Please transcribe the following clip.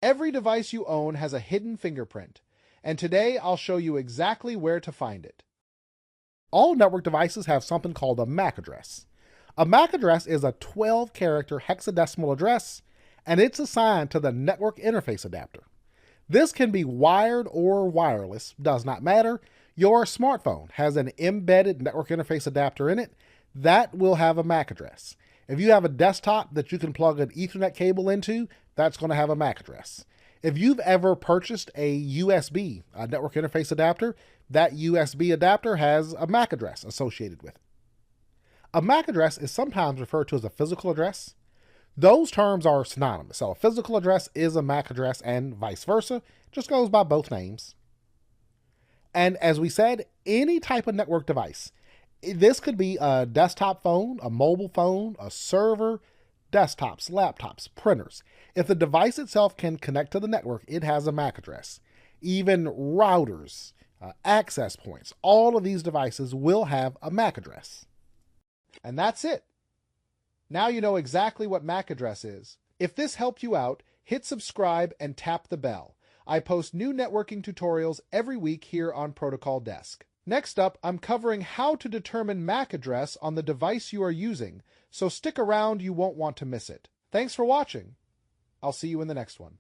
Every device you own has a hidden fingerprint, and today I'll show you exactly where to find it. All network devices have something called a MAC address. A MAC address is a 12-character hexadecimal address, and it's assigned to the network interface adapter. This can be wired or wireless, does not matter. Your smartphone has an embedded network interface adapter in it. That will have a MAC address. If you have a desktop that you can plug an Ethernet cable into, that's going to have a MAC address. If you've ever purchased a USB, a network interface adapter, that USB adapter has a MAC address associated with it. A MAC address is sometimes referred to as a physical address. Those terms are synonymous. So a physical address is a MAC address and vice versa. Just goes by both names. And as we said, any type of network device. This could be a desktop phone, a mobile phone, a server, desktops, laptops, printers. If the device itself can connect to the network, it has a MAC address. Even routers, access points, all of these devices will have a MAC address. And that's it. Now you know exactly what MAC address is. If this helped you out, hit subscribe and tap the bell. I post new networking tutorials every week here on Protocol Desk. Next up, I'm covering how to determine MAC address on the device you are using, so stick around, you won't want to miss it. Thanks for watching. I'll see you in the next one.